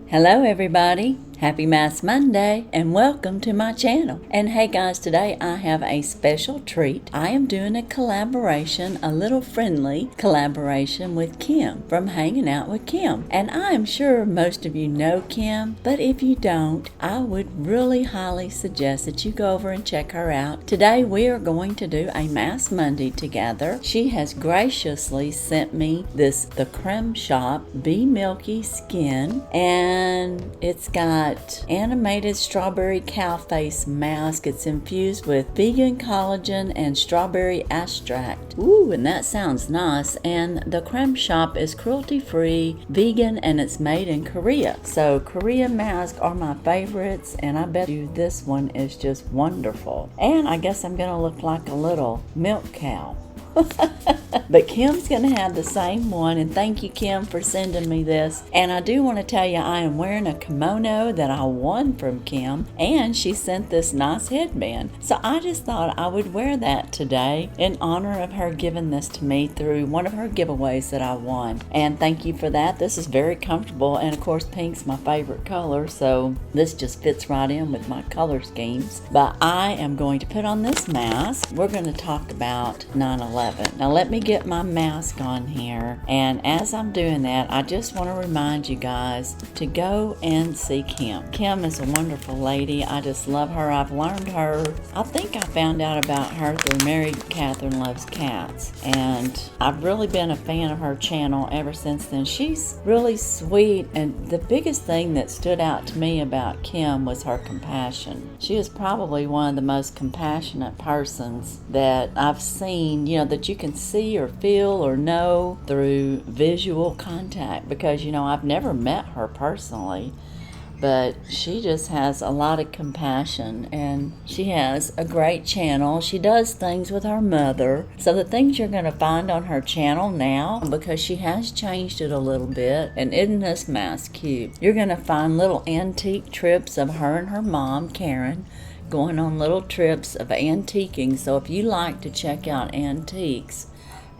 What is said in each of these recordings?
Hello everybody, happy Mass Monday and welcome to my channel. And hey guys, today I have a special treat. I am doing a collaboration, a little friendly collaboration with Kim from Hanging Out with Kim. And I am sure most of you know Kim, but if you don't, I would really highly suggest that you go over and check her out. Today we are going to do a Mass Monday together. She has graciously sent me the Creme Shop Be Milky Skin, and it's got animated strawberry cow face mask. It's infused with vegan collagen and strawberry extract. Ooh, and that sounds nice. And the Creme Shop is cruelty-free, vegan, and it's made in Korea. So Korean masks are my favorites, and I bet you this one is just wonderful. And I guess I'm gonna look like a little milk cow. But Kim's going to have the same one, and thank you, Kim, for sending me this. And I do want to tell you I am wearing a kimono that I won from Kim, and she sent this nice headband. So I just thought I would wear that today in honor of her giving this to me through one of her giveaways that I won. And thank you for that. This is very comfortable, and of course pink's my favorite color, so this just fits right in with my color schemes. But I am going to put on this mask. We're going to talk about 9/11. Now let me get my mask on here, and as I'm doing that, I just want to remind you guys to go and see Kim. Kim is a wonderful lady. I just love her. I've learned her, I think I found out about her through Married Catherine Loves Cats, and I've really been a fan of her channel ever since then. She's really sweet, and the biggest thing that stood out to me about Kim was her compassion. She is probably one of the most compassionate persons that I've seen, that you can see or feel or know through visual contact, because I've never met her personally, but she just has a lot of compassion, and she has a great channel. She does things with her mother, so the things you're going to find on her channel now, because she has changed it a little bit, and isn't this mask cute? You're going to find little antique trips of her and her mom, Karen, going on little trips of antiquing. So if you like to check out antiques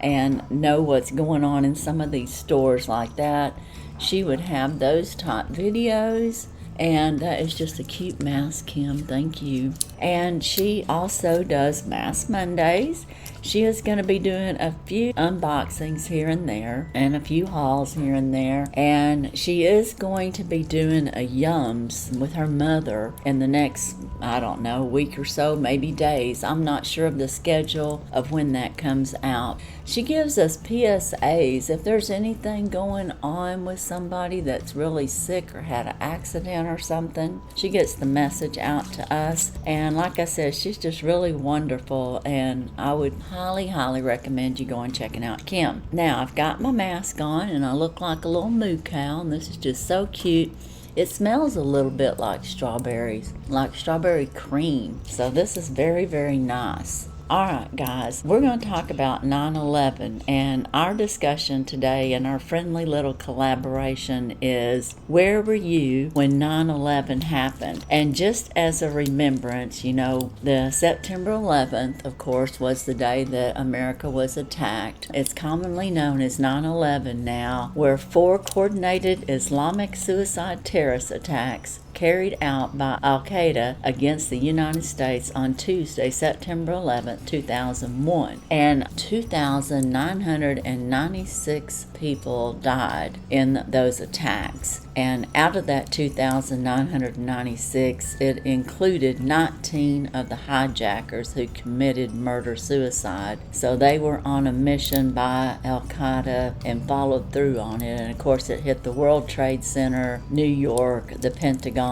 and know what's going on in some of these stores like that, she would have those type videos. And that is just a cute mask, Kim. Thank you. And she also does Mask Mondays. She is going to be doing a few unboxings here and there, and a few hauls here and there. And she is going to be doing a Yums with her mother in the next, I don't know, week or so, maybe days. I'm not sure of the schedule of when that comes out. She gives us PSAs. If there's anything going on with somebody that's really sick or had an accident or something, she gets the message out to us. And like I said, she's just really wonderful, and I would highly recommend you go and checking out Kim. Now I've got my mask on, and I look like a little moo cow, and this is just so cute. It smells a little bit like strawberries, like strawberry cream. So this is very nice. Alright guys, we're going to talk about 9/11, and our discussion today and our friendly little collaboration is, where were you when 9/11 happened? And just as a remembrance, the September 11th, of course, was the day that America was attacked. It's commonly known as 9/11 now, where 4 coordinated Islamic suicide terrorist attacks carried out by Al-Qaeda against the United States on Tuesday, September 11, 2001. And 2,996 people died in those attacks. And out of that 2,996, it included 19 of the hijackers who committed murder-suicide. So they were on a mission by Al-Qaeda and followed through on it. And of course it hit the World Trade Center, New York, the Pentagon,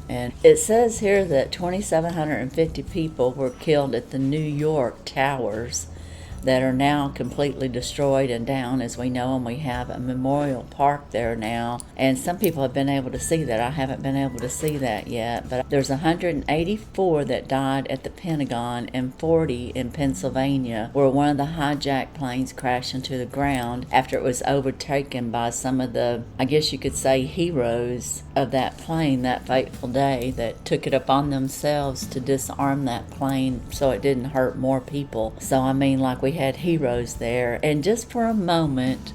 and it says here that 2,750 people were killed at the New York towers that are now completely destroyed and down, as we know, and we have a memorial park there now, and some people have been able to see that. I haven't been able to see that yet, but there's 184 that died at the Pentagon and 40 in Pennsylvania, where one of the hijacked planes crashed into the ground after it was overtaken by some of the, I guess you could say, heroes of that plane that fateful day, that took it upon themselves to disarm that plane so it didn't hurt more people. So I mean, like, we had heroes there. And just for a moment,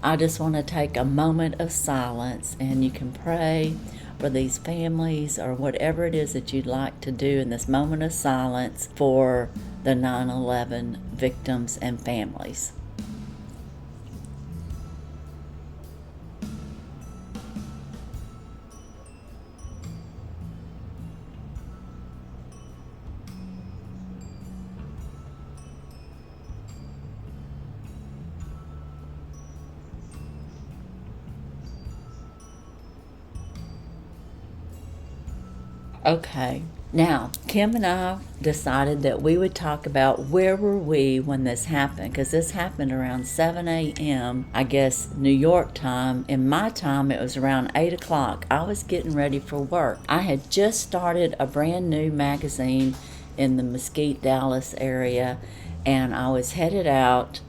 I just want to take a moment of silence, and you can pray for these families or whatever it is that you'd like to do in this moment of silence for the 9/11 victims and families. Okay, now Kim and I decided that we would talk about where were we when this happened, because this happened around 7 a.m., I guess New York time. In my time, it was around 8 o'clock. I was getting ready for work. I had just started a brand new magazine in the Mesquite, Dallas area, and I was headed out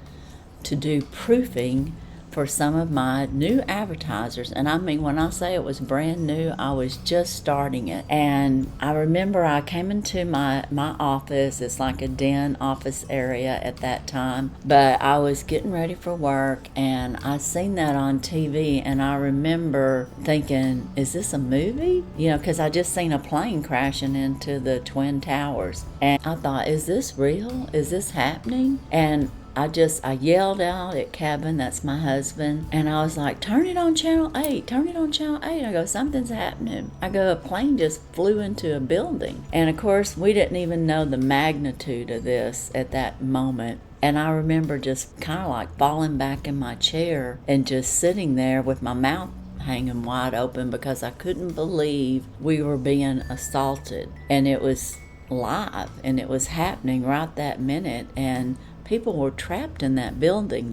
to do proofing for some of my new advertisers. And I mean, when I say it was brand new, I was just starting it. And I remember I came into my office. It's like a den office area at that time, but I was getting ready for work, and I seen that on TV, and I remember thinking, is this a movie? You know, because I just seen a plane crashing into the Twin Towers, and I thought, is this real? Is this happening? And I yelled out at Kevin, that's my husband, and I was like, turn it on channel 8, turn it on channel 8. I go, something's happening. I go, a plane just flew into a building. And of course, we didn't even know the magnitude of this at that moment. And I remember just kind of like falling back in my chair and just sitting there with my mouth hanging wide open, because I couldn't believe we were being assaulted. And it was live, and it was happening right that minute, and people were trapped in that building.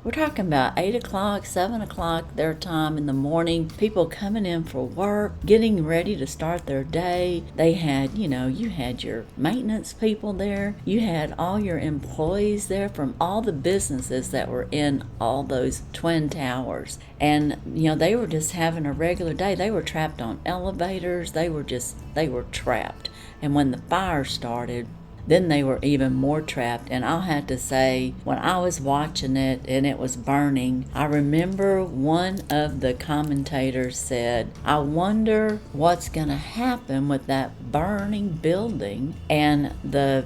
We're talking about 8 o'clock, 7 o'clock their time in the morning, people coming in for work, getting ready to start their day. They had, you had your maintenance people there. You had all your employees there from all the businesses that were in all those Twin Towers. And, they were just having a regular day. They were trapped on elevators. They were trapped. And when the fire started, then they were even more trapped. And I'll have to say, when I was watching it and it was burning, I remember one of the commentators said, I wonder what's going to happen with that burning building and the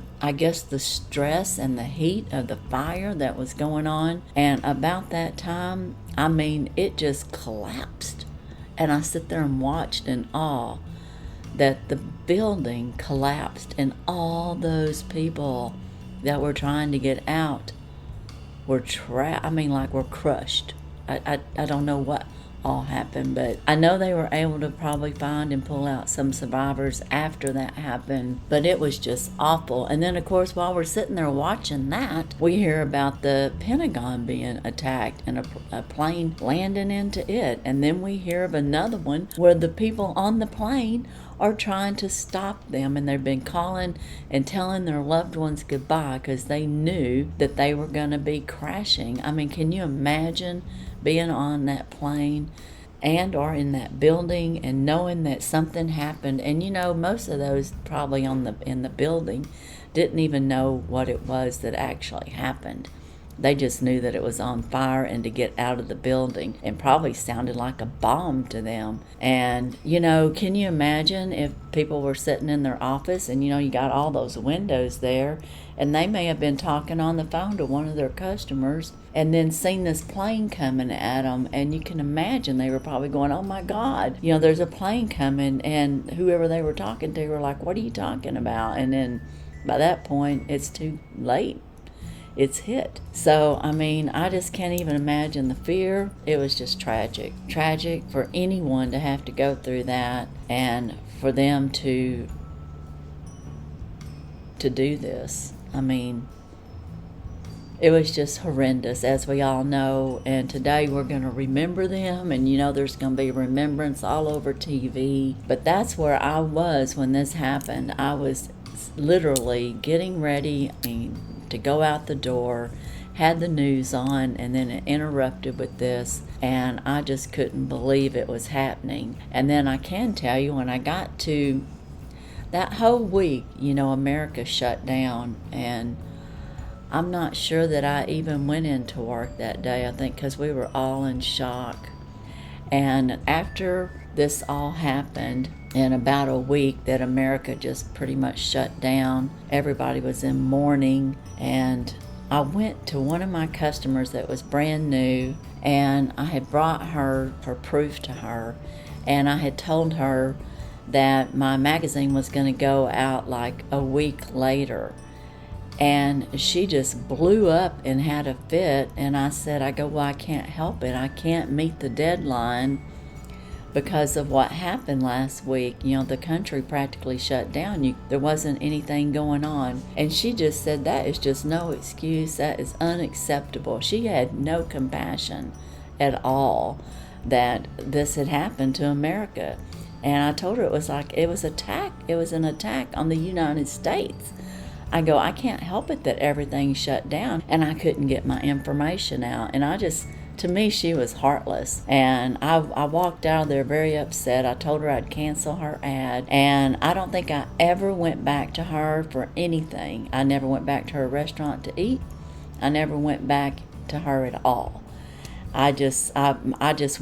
stress and the heat of the fire that was going on. And about that time, it just collapsed. And I sit there and watched in awe that the building collapsed, and all those people that were trying to get out were trapped. Were crushed. I don't know what all happened, but I know they were able to probably find and pull out some survivors after that happened, but it was just awful. And then, of course, while we're sitting there watching that, we hear about the Pentagon being attacked and a plane landing into it. And then we hear of another one where the people on the plane are trying to stop them, and they've been calling and telling their loved ones goodbye because they knew that they were going to be crashing. Can you imagine being on that plane and or in that building and knowing that something happened? And most of those probably in the building didn't even know what it was that actually happened. They just knew that it was on fire and to get out of the building, and probably sounded like a bomb to them. And, can you imagine if people were sitting in their office and, you got all those windows there, and they may have been talking on the phone to one of their customers and then seen this plane coming at them. And you can imagine they were probably going, oh my God, there's a plane coming. And whoever they were talking to were like, what are you talking about? And then by that point, it's too late. It's hit. So, I just can't even imagine the fear. It was just tragic. Tragic for anyone to have to go through that, and for them to do this. It was just horrendous, as we all know. And today we're going to remember them, and there's going to be remembrance all over TV. But that's where I was when this happened. I was literally getting ready to go out the door, had the news on, and then it interrupted with this, and I just couldn't believe it was happening. And then I can tell you, when I got to that whole week, America shut down, and I'm not sure that I even went into work that day, I think, because we were all in shock. And after this all happened, in about a week that America just pretty much shut down, everybody was in mourning, and I went to one of my customers that was brand new, and I had brought her proof to her, and I had told her that my magazine was going to go out like a week later. And she just blew up and had a fit, and I said, well, I can't help it. I can't meet the deadline because of what happened last week. The country practically shut down. There wasn't anything going on. And she just said, that is just no excuse. That is unacceptable. She had no compassion at all that this had happened to America. And I told her it was an attack on the United States. I go, I can't help it that everything shut down and I couldn't get my information out. And to me, she was heartless. And I walked out of there very upset. I told her I'd cancel her ad. And I don't think I ever went back to her for anything. I never went back to her restaurant to eat. I never went back to her at all. I just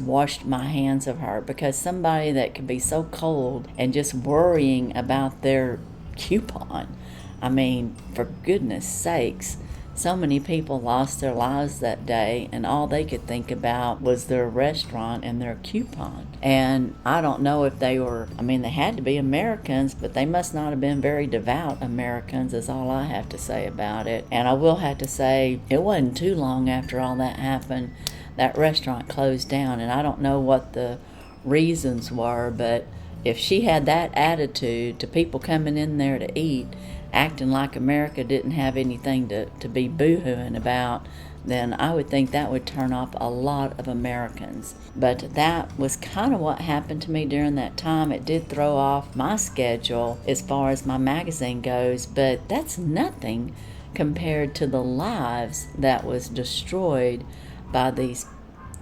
washed my hands of her, because somebody that could be so cold and just worrying about their coupon. I mean, for goodness sakes, so many people lost their lives that day, and all they could think about was their restaurant and their coupon. And I don't know if they had to be Americans, but they must not have been very devout Americans, is all I have to say about it. And I will have to say, it wasn't too long after all that happened, that restaurant closed down, and I don't know what the reasons were, but if she had that attitude to people coming in there to eat, acting like America didn't have anything to be boo-hooing about, then I would think that would turn off a lot of Americans. But that was kind of what happened to me during that time. It did throw off my schedule as far as my magazine goes, but that's nothing compared to the lives that was destroyed by these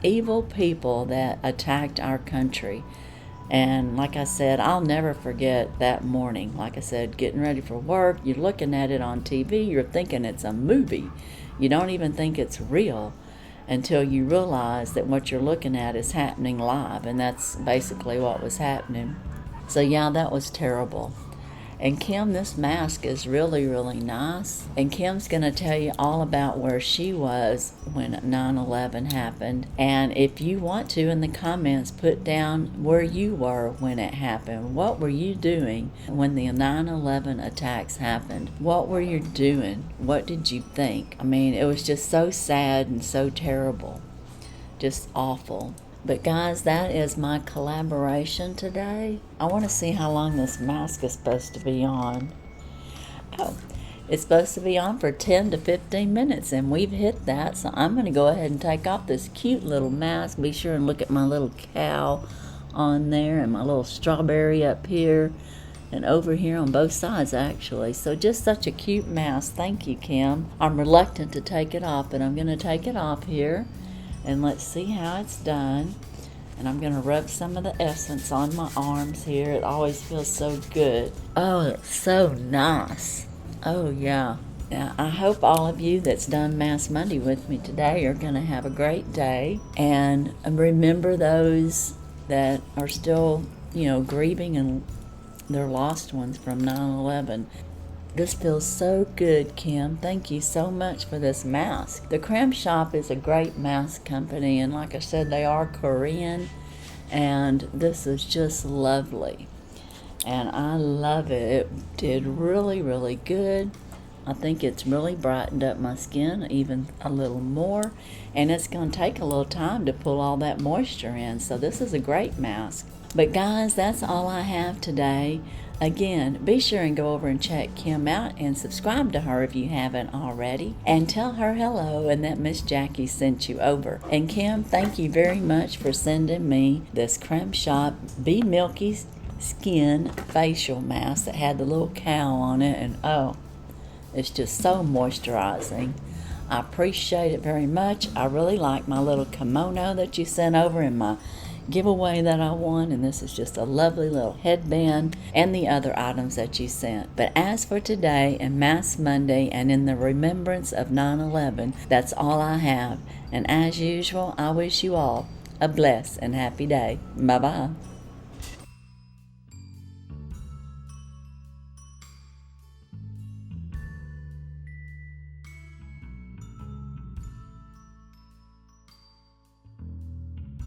evil people that attacked our country. And like I said, I'll never forget that morning. Like I said, getting ready for work, you're looking at it on TV, you're thinking it's a movie. You don't even think it's real until you realize that what you're looking at is happening live, and that's basically what was happening. So yeah, that was terrible. And Kim, this mask is really, really nice. And Kim's going to tell you all about where she was when 9/11 happened. And if you want to, in the comments, put down where you were when it happened. What were you doing when the 9/11 attacks happened? What were you doing? What did you think? I mean, it was just so sad and so terrible. Just awful. But guys, that is my collaboration today. I want to see how long this mask is supposed to be on. Oh, it's supposed to be on for 10 to 15 minutes, and we've hit that. So I'm going to go ahead and take off this cute little mask. Be sure and look at my little cow on there and my little strawberry up here and over here on both sides, actually. So just such a cute mask. Thank you, Kim. I'm reluctant to take it off, but I'm going to take it off here. And let's see how it's done. And I'm going to rub some of the essence on my arms here. It always feels so good. Oh, it's so nice. Oh, yeah. Now, I hope all of you that's done Mass Monday with me today are going to have a great day. And remember those that are still, grieving and their lost ones from 9/11. This feels so good, Kim. Thank you so much for this mask. The Cram Shop is a great mask company, and like I said, they are Korean, and this is just lovely. And I love it. It did really, really good. I think it's really brightened up my skin even a little more, and it's going to take a little time to pull all that moisture in, so this is a great mask. But guys, that's all I have today. Again, be sure and go over and check Kim out and subscribe to her if you haven't already. And tell her hello and that Miss Jackie sent you over. And Kim, thank you very much for sending me this Cram Shop Be Milky Skin facial mask that had the little cow on it. And oh, it's just so moisturizing. I appreciate it very much. I really like my little kimono that you sent over and my giveaway that I won, and this is just a lovely little headband and the other items that you sent. But as for today and Mass Monday and in the remembrance of 9/11, that's all I have. And as usual, I wish you all a blessed and happy day. Bye-bye.